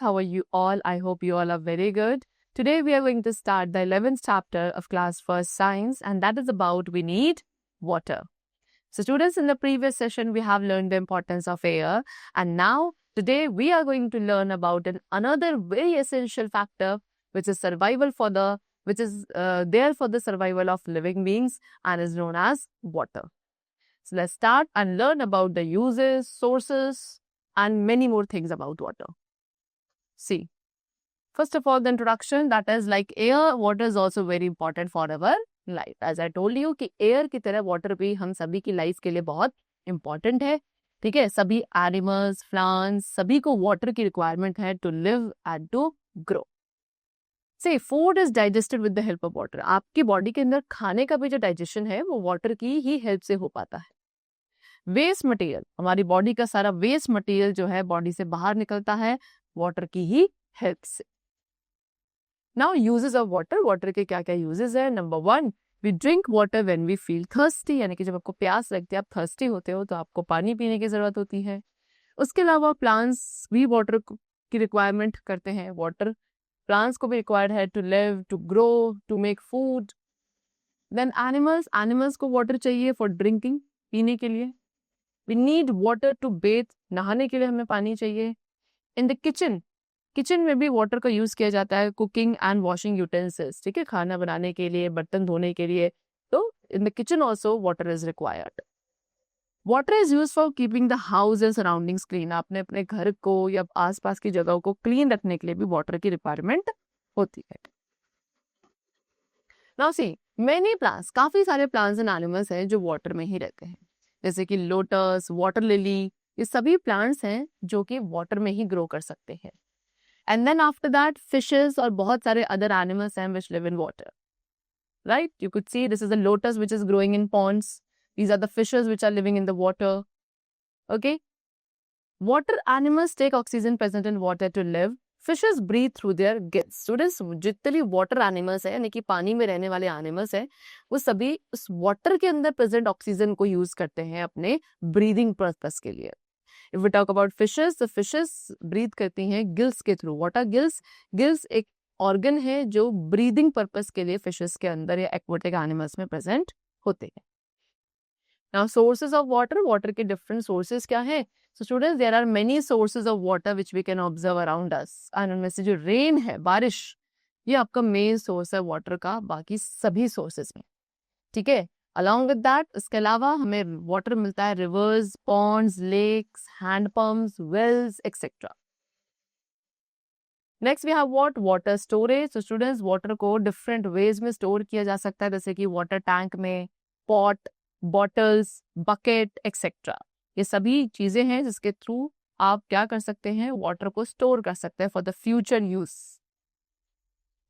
How are you all? I hope you all are very good. Today we are going to start the 11th chapter of class 1st science, and that is about we need water. So students, in the previous session we have learned the importance of air, and now today we are going to learn about another very essential factor which is there for the survival of living beings and is known as water. So let's start and learn about the uses, sources, and many more things about water. See, first of all, the introduction, that is like air, water is also very important for our life. As I told you कि air की तरह water भी हम सभी की life के लिए बहुत important है. ठीक है, सभी animals, plants, सभी को water की requirement है to live and to grow. See, food is digested with the help of water. आपकी body के अंदर खाने का भी जो digestion है वो water की ही help से हो पाता है. वेस्ट मटेरियल, हमारी बॉडी का सारा वेस्ट मटेरियल जो है बॉडी से बाहर निकलता है वाटर की ही हेल्प से. Now uses of water, water के क्या क्या यूजेस है. Number 1, we drink water when we feel thirsty, यानी कि जब आपको प्यास लगती है, आप थर्स्टी होते हो तो आपको पानी पीने की जरूरत होती है. उसके अलावा प्लांट्स भी वाटर की रिक्वायरमेंट करते हैं. वाटर प्लांट्स को भी रिक्वायर्ड है to live, to grow, to make food. Then animals को वाटर चाहिए फॉर ड्रिंकिंग, पीने के लिए. We need water to bathe, नहाने के लिए हमें पानी चाहिए. In the किचन में भी वाटर का यूज किया जाता है. कुकिंग एंड वॉशिंग यूटेंसिल्स, ठीक है, खाना बनाने के लिए, बर्तन धोने के लिए. तो in the kitchen also water is required. Water is used for keeping the house and surroundings clean. आपने अपने घर को या आसपास की जगहों को क्लीन रखने के लिए भी वाटर की रिक्वायरमेंट होती है. Now see, many plants, काफी सारे plants and animals हैं जो वाटर में ही रहते हैं. जैसे कि लोटस, वाटर लिली, ये सभी प्लांट्स हैं जो कि वाटर में ही ग्रो कर सकते हैं. And then after that fishes और बहुत सारे अदर एनिमल्स हैं which live in water. Right, you could see this is a lotus which is growing in ponds. These are the fishes which are living in the water. Okay, water animals take oxygen present in water to live. Fishes breathe through their gills. Students, जितने water animals है, यानी कि पानी में रहने वाले animals हैं, वो सभी उस वाटर के अंदर प्रेजेंट ऑक्सीजन को यूज करते हैं अपने ब्रीदिंग पर्पस के लिए. If we talk about fishes, तो फिशेस ब्रीथ करती हैं गिल्स के थ्रू. वाटर गिल्स एक ऑर्गन है जो ब्रीदिंग पर्पस के लिए फिशेस के अंदर या एक्वेटिक एनिमल्स में प्रेजेंट होते हैं. नाउ सोर्सेज ऑफ वाटर के डिफरेंट सोर्सेज क्या है. So students, there are many sources of water which we can observe around us. and उनमें से जो रेन है, बारिश, ये आपका मेन सोर्स है वाटर का बाकी सभी सोर्सेज में. ठीक है, अलॉन्ग विद दैट इसके अलावा हमें वाटर मिलता है rivers, ponds, lakes, hand pumps, wells etcetera. Next we have water storage. तो स्टूडेंट्स, वाटर को डिफरेंट वेज में स्टोर किया जा सकता है, जैसे कि वाटर टैंक में, पॉट, बॉटल्स, बकेट एक्सेट्रा. ये सभी चीजें हैं जिसके थ्रू आप क्या कर सकते हैं, वाटर को स्टोर कर सकते हैं for the future use.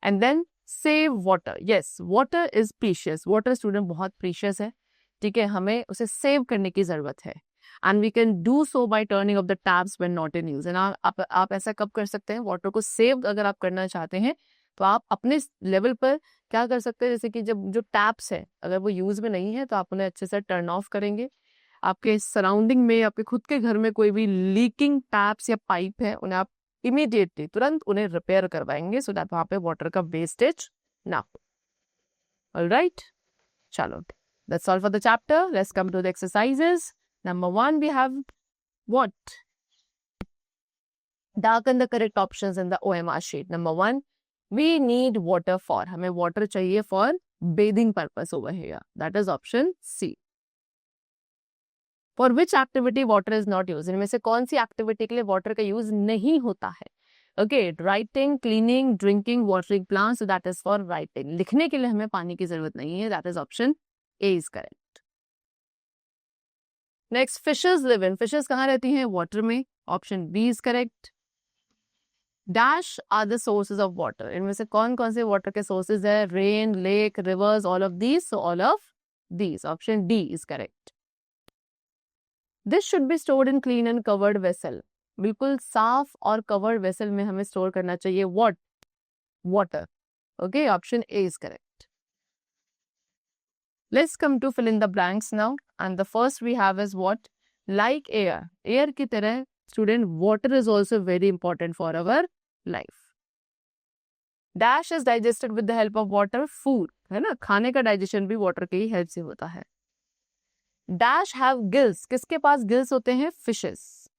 And then save water. Yes, water is precious. Water student बहुत प्रीशियस है. ठीक है, हमें उसे सेव करने की जरूरत है. And we can do so by turning off the taps when not in use. And आप ऐसा कब कर सकते हैं, वाटर को सेव अगर आप करना चाहते हैं तो आप अपने लेवल पर क्या कर सकते हैं, जैसे कि जब जो टैप्स है अगर वो यूज में नहीं है तो आप उन्हें अच्छे से टर्न ऑफ करेंगे. आपके सराउंडिंग में, आपके खुद के घर में कोई भी लीकिंग टैप्स या पाइप है, उन्हें आप इमीडिएटली तुरंत उन्हें रिपेयर करवाएंगे सो दैट वहां पे वाटर का वेस्टेज ना हो. ऑलराइट, चलो, that's all for the chapter. Let's come to the exercises. Number 1, we have what? Darken the correct options in the OMR sheet. Number 1, we need water for. हमें water चाहिए for bathing purpose over here. That is option C. For which activity water is not used? इनमें से कौन सी activity के लिए water का use नहीं होता है? Okay, writing, cleaning, drinking, watering plants. That is for writing. लिखने के लिए हमें पानी की जरूरत नहीं है. That is option A is correct. Next, fishes live in. Fishes कहाँ रहती हैं? वाटर में. Option B is correct. Dash are the sources of water. इनमें से कौन कौन से वाटर के सोर्सेज है? Rain, lake, rivers, all of these. So all of these. Option D is correct. This should be stored in clean and covered vessel. बिल्कुल साफ और कवर्ड वेसल में हमें स्टोर करना चाहिए what? Water. Okay, option A is correct. Let's come to fill in the blanks now. And the first we have is what? Like air. Air की तरह student water is also very important for our life. Dash is digested with the help of water, food, है ना, खाने का digestion भी water के ही help से होता है. Dash have gills. किसके पास gills होते हैं? Fishes.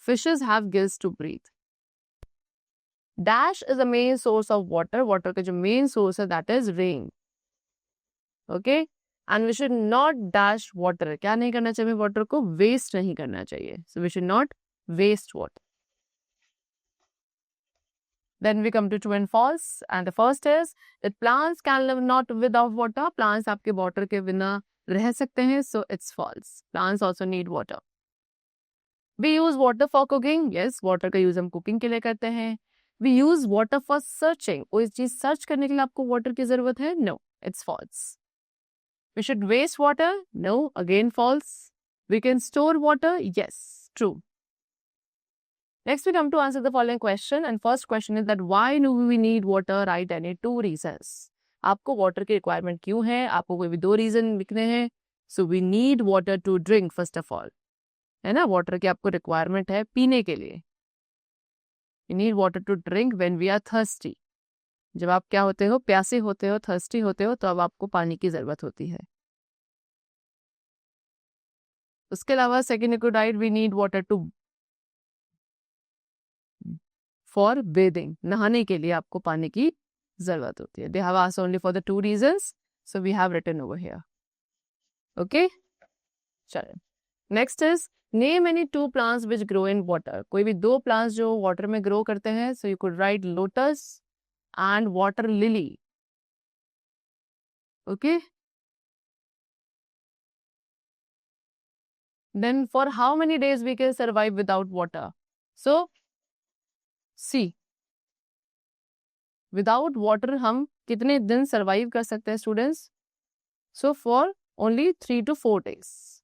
Fishes have gills to breathe. Dash is the main source of water. Water का जो main source है that is rain. Okay? And we should not dash water. क्या नहीं करना चाहिए? Water को waste नहीं करना चाहिए. So we should not waste water. Then we come to true and false. And the first is that plants can live not without water. Plants आपके water के बिना रह सकते हैं. So it's false. Plants also need water. We use water for cooking. Yes, water का use हम cooking के लिए करते हैं. We use water for searching. कोई चीज search करने के लिए आपको water की जरूरत है? No, it's false. We should waste water? No, again false. We can store water? Yes, true. Next, we come to answer the following question. And first question is that why do we need water? Write any 2 reasons. आपको water की requirement क्यों है? आपको कोई भी 2 reason लिखने हैं. So we need water to drink first of all. है ना? Water की आपको requirement है पीने के लिए. You need water to drink when we are thirsty. जब आप क्या होते हो? प्यासे होते हो, thirsty होते हो, तो अब आपको पानी की जरूरत होती है. उसके अलावा second you could write we need water to for bathing. नहाने के लिए आपको पानी की जरूरत होती है. They have asked only for the 2 reasons. So we have written over here. Okay? चलो. Next is name any 2 plants which grow in water. कोई भी 2 plants जो water में grow करते हैं. So you could write lotus and water lily. Okay? Then for how many days we can survive without water? So see, without water हम कितने दिन survive कर सकते हैं students? So for only 3 to 4 days.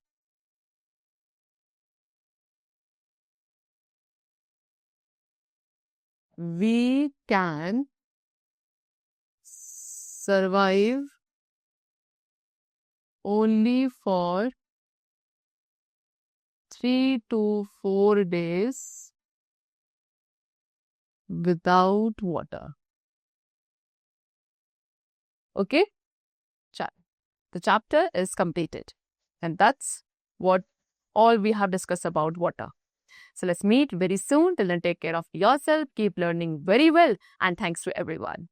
We can survive only for 3 to 4 days without water. Okay? The chapter is completed. And that's what all we have discussed about water. So let's meet very soon. Till then, take care of yourself. Keep learning very well. And thanks to everyone.